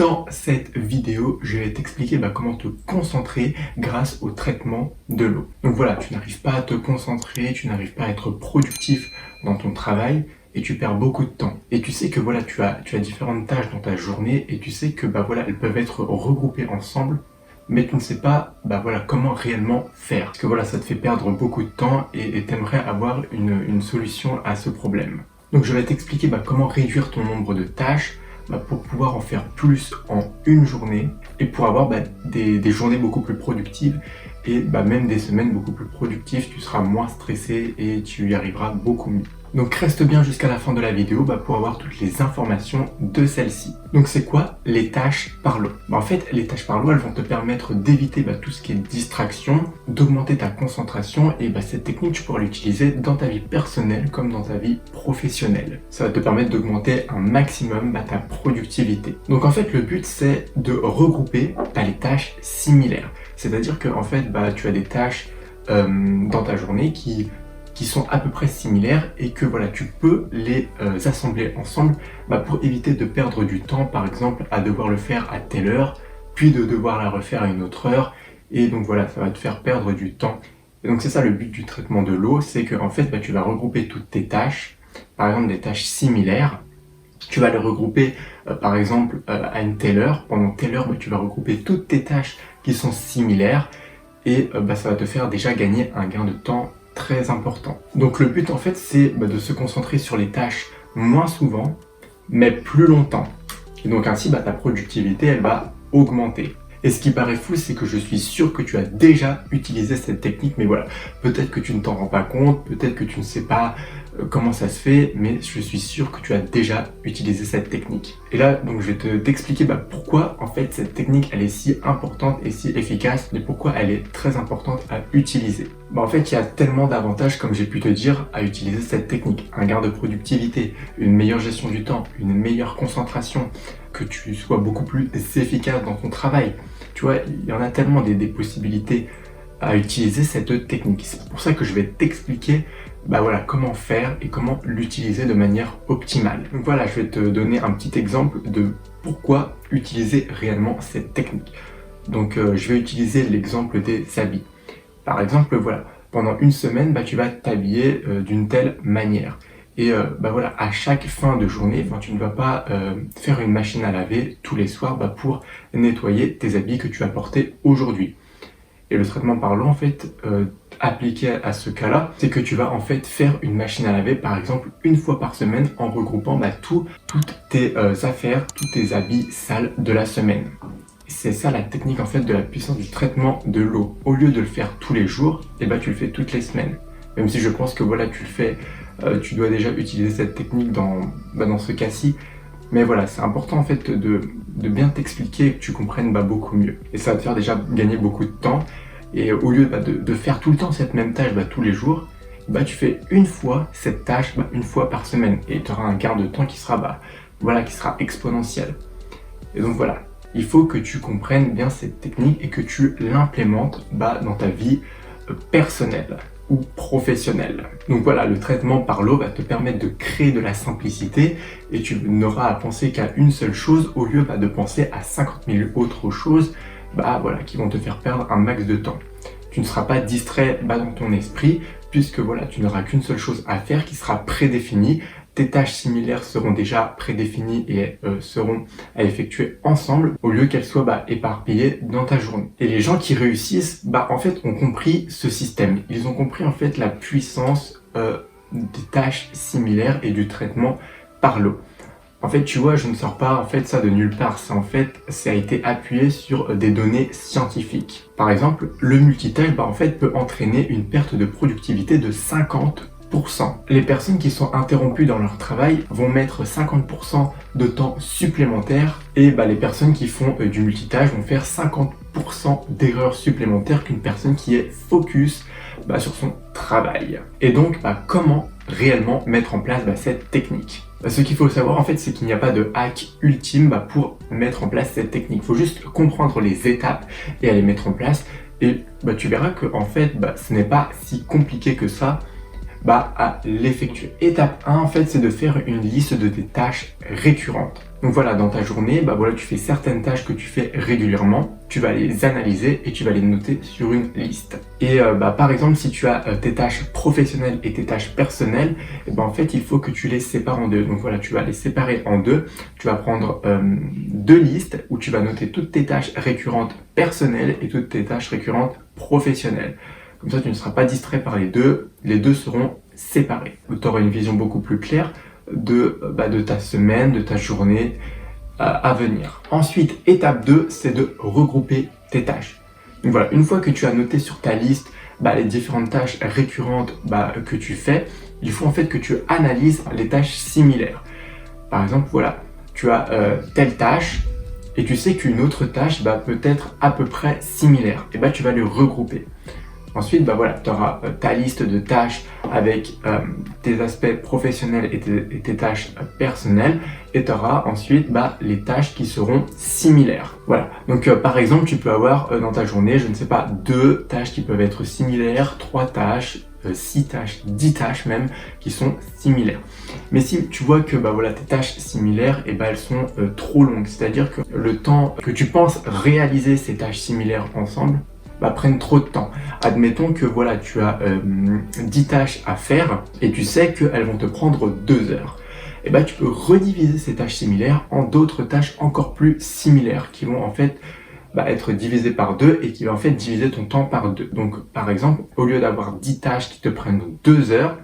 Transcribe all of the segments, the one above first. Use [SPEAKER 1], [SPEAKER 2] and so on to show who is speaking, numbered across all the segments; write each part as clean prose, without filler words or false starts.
[SPEAKER 1] Dans cette vidéo, je vais t'expliquer comment te concentrer grâce au traitement de l'eau. Donc voilà, tu n'arrives pas à te concentrer, tu n'arrives pas à être productif dans ton travail et tu perds beaucoup de temps. Et tu sais que voilà, tu as différentes tâches dans ta journée et tu sais que voilà, elles peuvent être regroupées ensemble, mais tu ne sais pas voilà, comment réellement faire. Parce que voilà, ça te fait perdre beaucoup de temps et tu aimerais avoir une solution à ce problème. Donc je vais t'expliquer comment réduire ton nombre de tâches pour pouvoir en faire plus en une journée et pour avoir des journées beaucoup plus productives et même des semaines beaucoup plus productives. Tu seras moins stressé et tu y arriveras beaucoup mieux. Donc reste bien jusqu'à la fin de la vidéo pour avoir toutes les informations de celle-ci. Donc c'est quoi les tâches par l'eau? En fait, les tâches par l'eau, elles vont te permettre d'éviter tout ce qui est distraction, d'augmenter ta concentration et cette technique, tu pourras l'utiliser dans ta vie personnelle comme dans ta vie professionnelle. Ça va te permettre d'augmenter un maximum ta productivité. Donc en fait, le but, c'est de regrouper les tâches similaires. C'est-à-dire que en fait, tu as des tâches dans ta journée qui sont à peu près similaires et que voilà, tu peux les assembler ensemble pour éviter de perdre du temps, par exemple à devoir le faire à telle heure, puis de devoir la refaire à une autre heure, et donc voilà, ça va te faire perdre du temps. Et donc c'est ça le but du traitement de l'eau, c'est que en fait tu vas regrouper toutes tes tâches, par exemple des tâches similaires, tu vas les regrouper par exemple à une telle heure, pendant telle heure tu vas regrouper toutes tes tâches qui sont similaires, et ça va te faire déjà gagner un gain de temps très important. Donc le but en fait c'est de se concentrer sur les tâches moins souvent mais plus longtemps. Et donc ainsi ta productivité elle va augmenter. Et ce qui paraît fou, c'est que je suis sûr que tu as déjà utilisé cette technique, mais voilà, peut-être que tu ne t'en rends pas compte, peut-être que tu ne sais pas comment ça se fait, mais je suis sûr que tu as déjà utilisé cette technique. Et là, donc je vais t'expliquer pourquoi en fait cette technique elle est si importante et si efficace, et pourquoi elle est très importante à utiliser. En fait, il y a tellement d'avantages, comme j'ai pu te dire, à utiliser cette technique. Un gain de productivité, une meilleure gestion du temps, une meilleure concentration, que tu sois beaucoup plus efficace dans ton travail. Tu vois, il y en a tellement des possibilités à utiliser cette technique. C'est pour ça que je vais t'expliquer voilà, comment faire et comment l'utiliser de manière optimale. Donc voilà, je vais te donner un petit exemple de pourquoi utiliser réellement cette technique. Donc je vais utiliser l'exemple des habits. Par exemple, voilà, pendant une semaine, tu vas t'habiller d'une telle manière. Et voilà, à chaque fin de journée, tu ne vas pas faire une machine à laver tous les soirs pour nettoyer tes habits que tu as portés aujourd'hui. Et le traitement par l'eau, en fait, appliqué à ce cas-là, c'est que tu vas en fait faire une machine à laver, par exemple, une fois par semaine en regroupant toutes tes affaires, tous tes habits sales de la semaine. C'est ça la technique en fait de la puissance du traitement de l'eau. Au lieu de le faire tous les jours, tu le fais toutes les semaines. Même si je pense que voilà, tu le fais, tu dois déjà utiliser cette technique dans ce cas-ci. Mais voilà, c'est important en fait de bien t'expliquer et que tu comprennes beaucoup mieux. Et ça va te faire déjà gagner beaucoup de temps. Et au lieu de faire tout le temps cette même tâche tous les jours, tu fais une fois cette tâche une fois par semaine. Et tu auras un gain de temps qui sera, qui sera exponentiel. Et donc voilà, il faut que tu comprennes bien cette technique et que tu l'implémentes dans ta vie personnelle ou professionnelle. Donc voilà, le traitement par l'eau va te permettre de créer de la simplicité et tu n'auras à penser qu'à une seule chose au lieu de penser à 50 000 autres choses voilà, qui vont te faire perdre un max de temps. Tu ne seras pas distrait dans ton esprit puisque voilà, tu n'auras qu'une seule chose à faire qui sera prédéfinie. Tes tâches similaires seront déjà prédéfinies et seront à effectuer ensemble au lieu qu'elles soient éparpillées dans ta journée. Et les gens qui réussissent, en fait, ont compris ce système. Ils ont compris en fait la puissance des tâches similaires et du traitement par l'eau. En fait, tu vois, je ne sors pas ça de nulle part. Ça a été appuyé sur des données scientifiques. Par exemple, le multitâche peut entraîner une perte de productivité de 50%. Les personnes qui sont interrompues dans leur travail vont mettre 50% de temps supplémentaire et les personnes qui font du multitâche vont faire 50% d'erreurs supplémentaires qu'une personne qui est focus sur son travail. Et donc, comment réellement mettre en place cette technique? Ce qu'il faut savoir en fait, c'est qu'il n'y a pas de hack ultime pour mettre en place cette technique. Il faut juste comprendre les étapes et les mettre en place. Et tu verras que en fait, ce n'est pas si compliqué que ça à l'effectuer. Étape 1, en fait, c'est de faire une liste de tes tâches récurrentes. Donc voilà, dans ta journée, bah voilà, tu fais certaines tâches que tu fais régulièrement, tu vas les analyser et tu vas les noter sur une liste. Et par exemple, si tu as tes tâches professionnelles et tes tâches personnelles, et ben en fait, il faut que tu les sépares en deux. Donc voilà, tu vas les séparer en deux. Tu vas prendre deux listes où tu vas noter toutes tes tâches récurrentes personnelles et toutes tes tâches récurrentes professionnelles. Comme ça, tu ne seras pas distrait par les deux seront séparés. Tu auras une vision beaucoup plus claire de ta semaine, de ta journée à venir. Ensuite, étape 2, c'est de regrouper tes tâches. Donc voilà, une fois que tu as noté sur ta liste les différentes tâches récurrentes que tu fais, il faut en fait que tu analyses les tâches similaires. Par exemple, voilà, tu as telle tâche et tu sais qu'une autre tâche peut être à peu près similaire. Et tu vas les regrouper. Ensuite, tu auras ta liste de tâches avec tes aspects professionnels et tes tâches personnelles. Et tu auras ensuite les tâches qui seront similaires. Voilà. Donc, par exemple, tu peux avoir dans ta journée, je ne sais pas, 2 tâches qui peuvent être similaires, 3 tâches, 6 tâches, 10 tâches même, qui sont similaires. Mais si tu vois que tes tâches similaires, elles sont trop longues. C'est-à-dire que le temps que tu penses réaliser ces tâches similaires ensemble, prennent trop de temps. Admettons que tu as 10 tâches à faire et tu sais qu'elles vont te prendre 2 heures. Et tu peux rediviser ces tâches similaires en d'autres tâches encore plus similaires qui vont en fait être divisées par 2 et qui vont en fait diviser ton temps par 2. Donc par exemple, au lieu d'avoir 10 tâches qui te prennent 2 heures,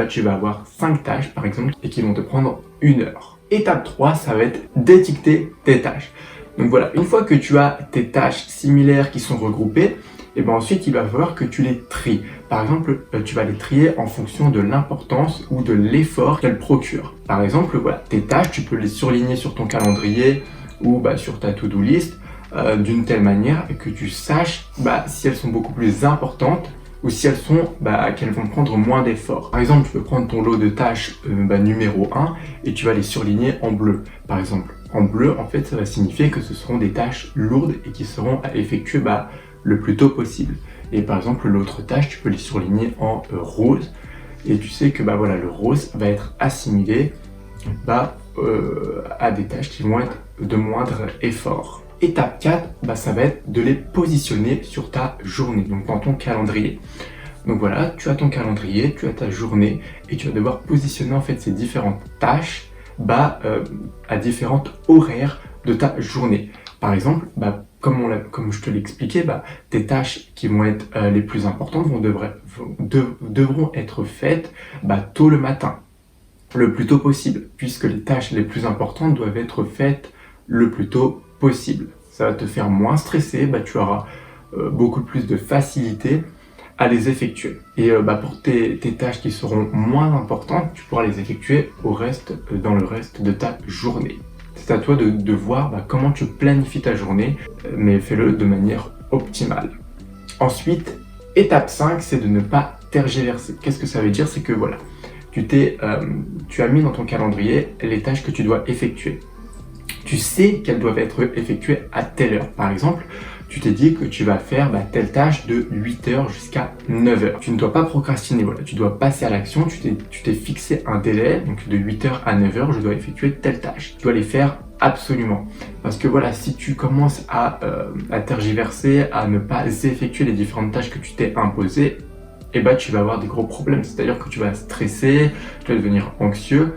[SPEAKER 1] tu vas avoir 5 tâches par exemple et qui vont te prendre 1 heure. Étape 3, ça va être d'étiqueter tes tâches. Donc voilà, une fois que tu as tes tâches similaires qui sont regroupées, ensuite il va falloir que tu les tries. Par exemple, tu vas les trier en fonction de l'importance ou de l'effort qu'elles procurent. Par exemple, tes tâches, tu peux les surligner sur ton calendrier ou sur ta to-do list d'une telle manière que tu saches si elles sont beaucoup plus importantes ou si elles sont qu'elles vont prendre moins d'efforts. Par exemple, tu peux prendre ton lot de tâches numéro 1 et tu vas les surligner en bleu. Par exemple, en bleu, en fait, ça va signifier que ce seront des tâches lourdes et qui seront à effectuer le plus tôt possible. Et par exemple, l'autre tâche, tu peux les surligner en rose et tu sais que le rose va être assimilé à des tâches qui vont être de moindre effort. Étape 4, ça va être de les positionner sur ta journée, donc dans ton calendrier. Donc voilà, tu as ton calendrier, tu as ta journée et tu vas devoir positionner en fait ces différentes tâches à différentes horaires de ta journée. Par exemple, comme je te l'ai expliqué, tes tâches qui vont être les plus importantes devront être faites tôt le matin, le plus tôt possible, puisque les tâches les plus importantes doivent être faites le plus tôt possible. Ça va te faire moins stresser, tu auras beaucoup plus de facilité à les effectuer. Et pour tes tâches qui seront moins importantes, tu pourras les effectuer dans le reste de ta journée. C'est à toi de voir comment tu planifies ta journée, mais fais-le de manière optimale. Ensuite, étape 5, c'est de ne pas tergiverser. Qu'est-ce que ça veut dire? C'est que tu as mis dans ton calendrier les tâches que tu dois effectuer. Tu sais qu'elles doivent être effectuées à telle heure. Par exemple, tu t'es dit que tu vas faire telle tâche de 8h jusqu'à 9h. Tu ne dois pas procrastiner, tu dois passer à l'action, tu t'es fixé un délai, donc de 8h à 9h, je dois effectuer telle tâche. Tu dois les faire absolument. Parce que si tu commences à tergiverser, à ne pas effectuer les différentes tâches que tu t'es imposées, tu vas avoir des gros problèmes. C'est-à-dire que tu vas stresser, tu vas devenir anxieux,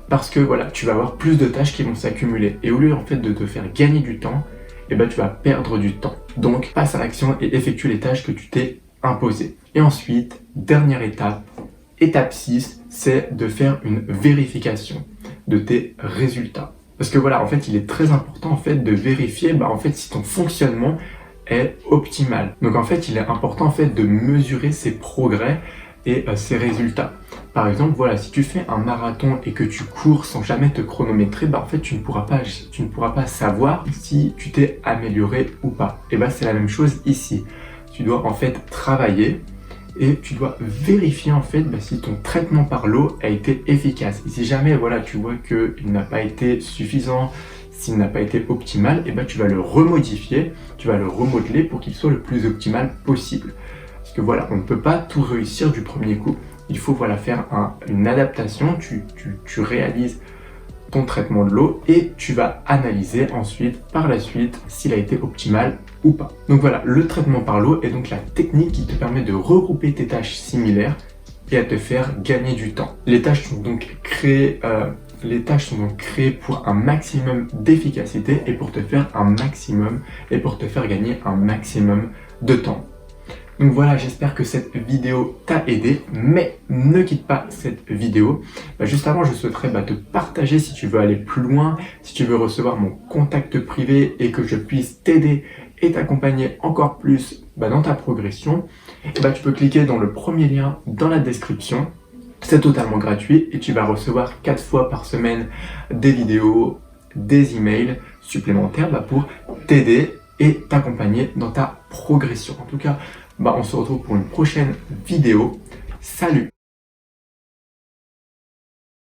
[SPEAKER 1] parce que tu vas avoir plus de tâches qui vont s'accumuler. Et au lieu en fait de te faire gagner du temps, tu vas perdre du temps. Donc, passe à l'action et effectue les tâches que tu t'es imposées. Et ensuite, dernière étape, étape 6, c'est de faire une vérification de tes résultats. Parce que en fait, il est très important en fait de vérifier si ton fonctionnement est optimal. Donc en fait, il est important en fait de mesurer ses progrès et ses résultats. Par exemple, si tu fais un marathon et que tu cours sans jamais te chronométrer, en fait, tu ne pourras pas savoir si tu t'es amélioré ou pas. Et c'est la même chose ici. Tu dois en fait travailler et tu dois vérifier en fait si ton traitement par l'eau a été efficace. Et si jamais tu vois qu'il n'a pas été suffisant, s'il n'a pas été optimal, tu vas le remodifier, tu vas le remodeler pour qu'il soit le plus optimal possible. Parce que on ne peut pas tout réussir du premier coup. Il faut faire une adaptation, tu réalises ton traitement de l'eau et tu vas analyser ensuite, par la suite, s'il a été optimal ou pas. Donc voilà, le traitement par l'eau est donc la technique qui te permet de regrouper tes tâches similaires et à te faire gagner du temps. Les tâches sont donc créées pour un maximum d'efficacité et pour te faire gagner un maximum de temps. Donc voilà, j'espère que cette vidéo t'a aidé, mais ne quitte pas cette vidéo. Juste avant, je souhaiterais te partager si tu veux aller plus loin, si tu veux recevoir mon contact privé et que je puisse t'aider et t'accompagner encore plus dans ta progression. Tu peux cliquer dans le premier lien dans la description. C'est totalement gratuit et tu vas recevoir 4 fois par semaine des vidéos, des emails supplémentaires pour t'aider et t'accompagner dans ta progression. En tout cas, on se retrouve pour une prochaine vidéo. Salut!